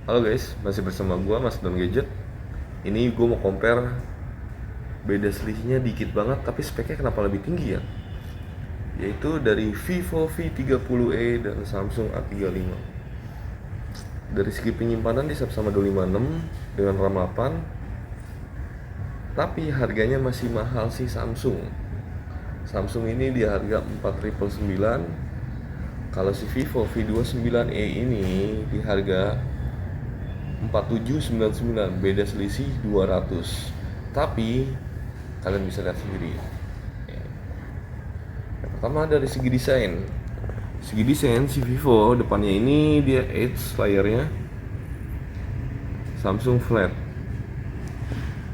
Halo guys, masih bersama gua Mas Don Gadget. Ini gua mau compare, beda selisihnya dikit banget tapi speknya kenapa lebih tinggi ya? Yaitu dari Vivo V30e dan Samsung A35. Dari segi penyimpanan dia sama 256 dengan RAM 8, tapi harganya masih mahal sih Samsung. Samsung ini di harga 4.999. Kalau si Vivo V29e ini di harga 4799, beda selisih 200. Tapi kalian bisa lihat sendiri. Yang pertama dari segi desain. Segi desain si Vivo depannya ini dia Edge layarnya Samsung flat.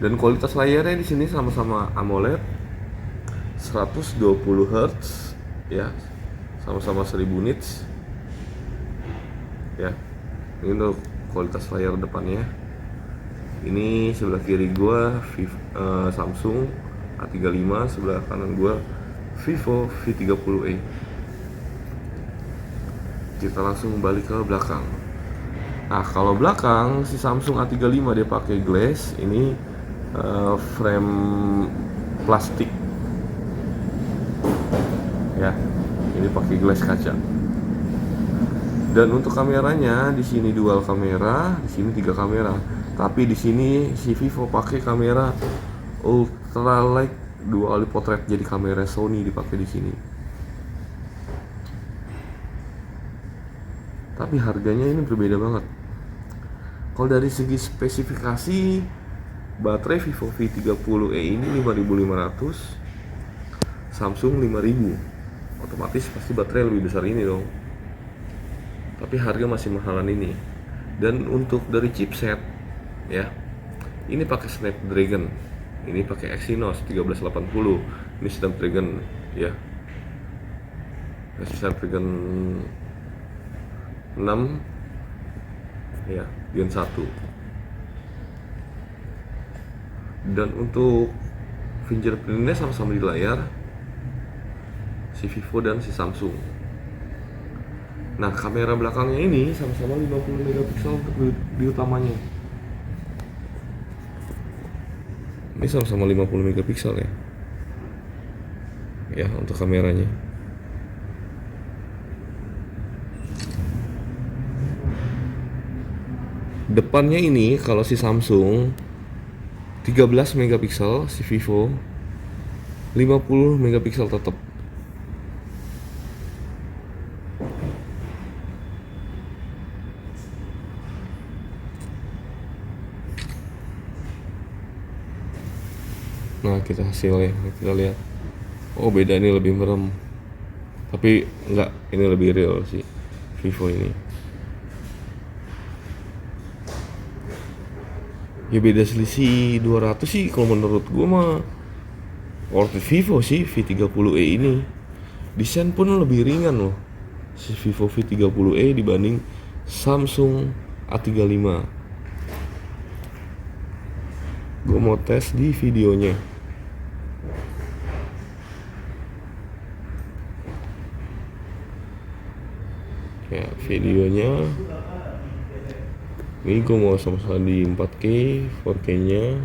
Dan kualitas layarnya di sini sama-sama AMOLED 120 Hz ya. Sama-sama 1000 nits. Ya. Ini untuk kualitas layar depannya. Ini sebelah kiri gua Samsung A35, sebelah kanan gua Vivo V30e. Kita langsung balik ke belakang. Nah, kalau belakang si Samsung A35 dia pakai glass, ini frame plastik. Ya. Ini pakai glass kaca. Dan untuk kameranya di sini dual kamera, di sini 3 kamera. Tapi di sini si Vivo pakai kamera ultralight dual portrait, jadi kamera Sony dipakai di sini. Tapi harganya ini berbeda banget. Kalau dari segi spesifikasi, baterai Vivo V30e ini 5500, Samsung 5000. Otomatis pasti baterai lebih besar ini dong. Tapi harga masih mahalan ini. Dan untuk dari chipset ya, ini pakai Snapdragon, ini pakai Exynos 1380, ini Snapdragon ya, Snapdragon 6 ya, Gen 1. Dan untuk fingerprintnya sama-sama di layar si Vivo dan si Samsung. Nah, kamera belakangnya ini sama-sama 50 megapiksel untuk di utamanya. Ini sama-sama 50 megapiksel ya. Ya, untuk kameranya. Depannya ini kalau si Samsung 13 megapiksel, si Vivo 50 megapiksel tetap. Nah, kita hasilnya, kita lihat. Oh, beda, ini lebih merem. Tapi enggak, ini lebih real sih Vivo ini. Ya beda selisih 200 sih kalau menurut gua mah. Worth it Vivo sih V30e ini. Desain pun lebih ringan loh si Vivo V30e dibanding Samsung A35. Gua mau tes di videonya. Ya, videonya ini gue mau sama-sama di 4K 4K nya.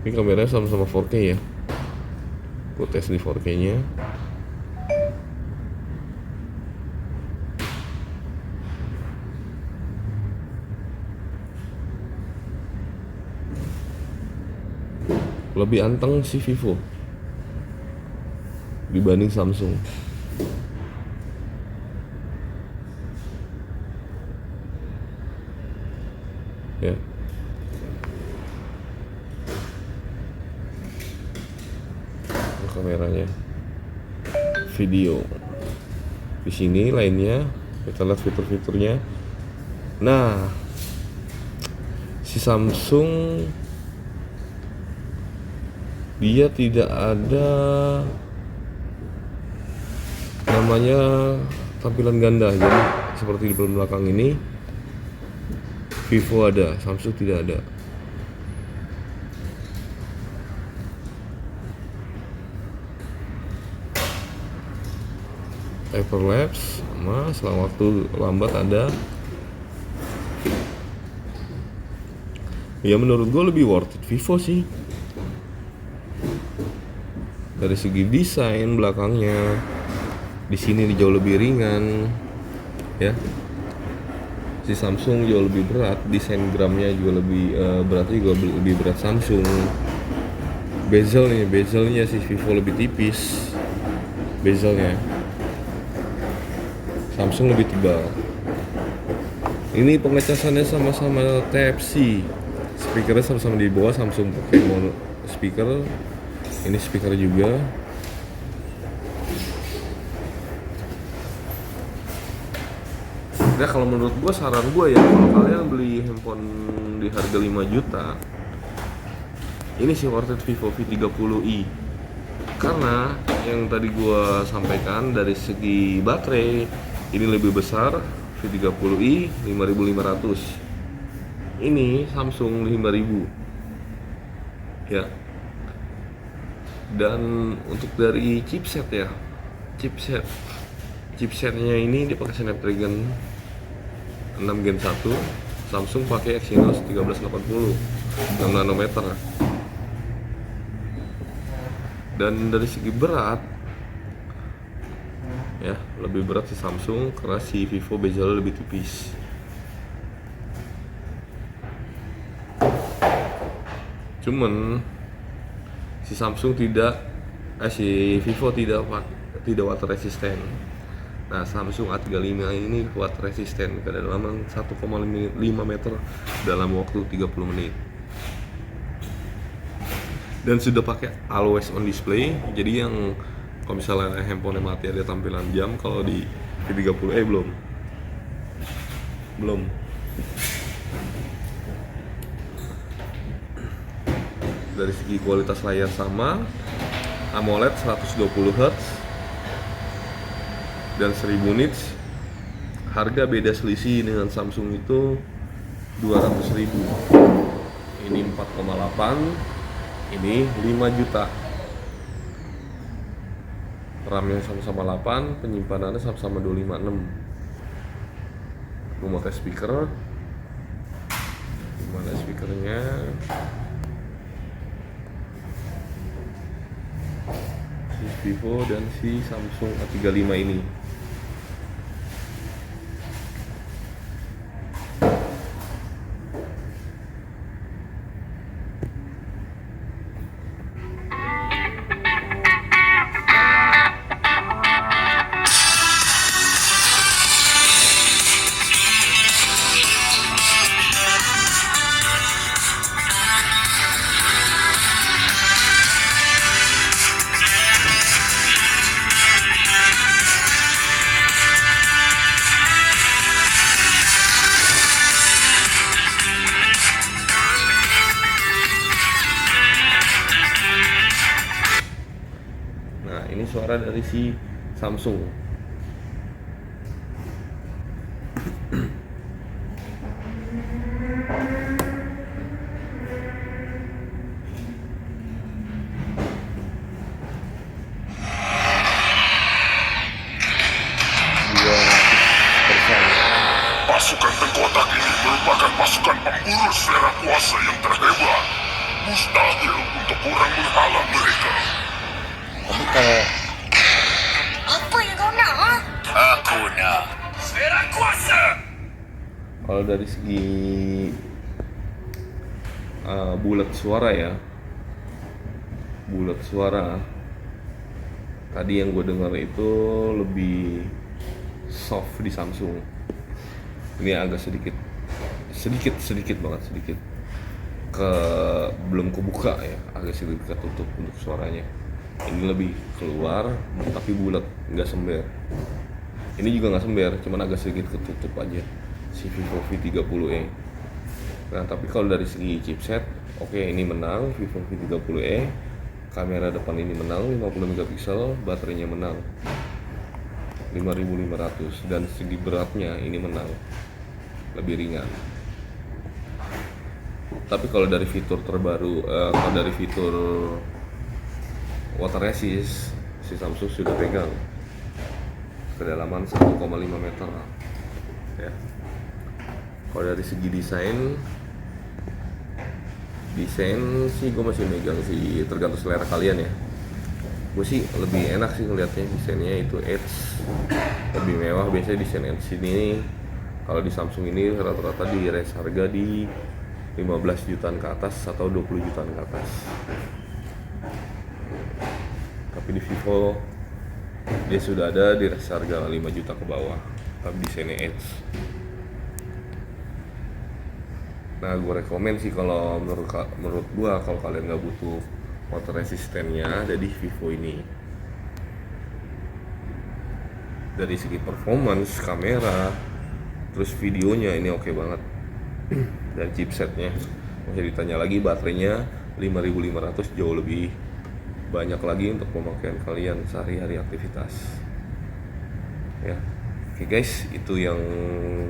Ini kameranya sama-sama 4K ya, gue tes di 4K nya. Lebih anteng si Vivo dibanding Samsung. Ya. Kameranya. Video. Di sini lainnya kita lihat fitur-fiturnya. Nah, si Samsung dia tidak ada namanya tampilan ganda, jadi seperti di belakang ini Vivo ada, Samsung tidak ada. hyperlapse sama selang waktu lambat ada. Ya menurut gue lebih worth it Vivo sih. Dari segi desain belakangnya, di sini jauh lebih ringan, ya. Si Samsung jauh lebih berat, desain gramnya juga lebih beratnya juga lebih berat Samsung. Bezelnya si Vivo lebih tipis, bezelnya. Samsung lebih tebal. Ini pengecasannya sama-sama Type-C. Speakernya sama-sama di bawah, Samsung pakai mono speaker. Ini speaker juga. Ya kalau menurut gua, saran gua ya, kalau kalian beli handphone di harga 5 juta, ini sih worth it Vivo V30i. Karena yang tadi gua sampaikan dari segi baterai, ini lebih besar V30i 5500. Ini Samsung 5000. Ya. Dan untuk dari chipset ya, chipsetnya ini dia pakai Snapdragon 6 Gen 1, Samsung pakai Exynos 1380 6 nanometer. Dan dari segi berat ya, lebih berat si Samsung karena si Vivo bezelnya lebih tipis. Cuman si Samsung si Vivo tidak water resistant. Nah, Samsung A35 ini water resistant, kedalaman 1,5 meter dalam waktu 30 menit. Dan sudah pakai always on display, jadi yang kalau misalnya handphone mati ada tampilan jam, kalau di V30e belum. Dari segi kualitas layar sama, AMOLED 120 Hz dan 1000 nits. Harga beda selisih dengan Samsung itu 200.000. Ini 4,8, ini 5 juta. RAM-nya sama-sama 8, penyimpanannya sama-sama 256. Gue pakai speaker. Gimana speakernya? Si Vivo dan si Samsung A35 ini. Nah, ini suara dari si Samsung. Pasukan tengkotak ini merupakan pasukan pemburu selera kuasa yang terhebat. Mustahil untuk kurang menghalang mereka. Tapi kalau Apa yang kau nak? Aku nak selera kuasa. dari segi bulat suara tadi yang gue dengar itu lebih soft di Samsung. Ini agak sedikit banget belum kebuka ya, agak sedikit ketutup untuk suaranya. Ini lebih keluar tapi bulat, nggak sember. Ini juga nggak sember, cuman agak sedikit ketutup aja si Vivo V30e. Nah, tapi kalau dari segi chipset, oke, ini menang Vivo V30e. Kamera depan ini menang 50 megapiksel, baterainya menang 5500, dan segi beratnya ini menang, lebih ringan. Tapi kalau dari fitur terbaru, kalau dari fitur water resist, si Samsung sudah pegang. kedalaman 1,5 meter ya. Kalau dari segi desain sih gue masih megang sih, tergantung selera kalian ya. Gue sih lebih enak sih ngeliatnya desainnya itu Edge lebih mewah. Biasanya desain Edge ini kalau di Samsung ini rata-rata di range harga di 15 jutaan ke atas atau 20 jutaan ke atas. Tapi di Vivo dia sudah ada di range harga 5 juta ke bawah, tapi desainnya Edge. Nah, gue rekomen sih kalau menurut gue kalau kalian nggak butuh water resistennya ada di Vivo ini. Dari segi performance kamera, terus videonya ini oke banget. Dan chipsetnya, masih ditanya lagi baterainya 5500, jauh lebih banyak lagi untuk pemakaian kalian sehari-hari aktivitas. Ya, oke guys, itu yang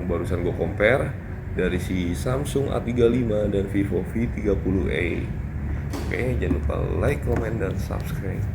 barusan gue compare dari si Samsung A35 dan Vivo V30e. Oke, jangan lupa like, comment, dan subscribe.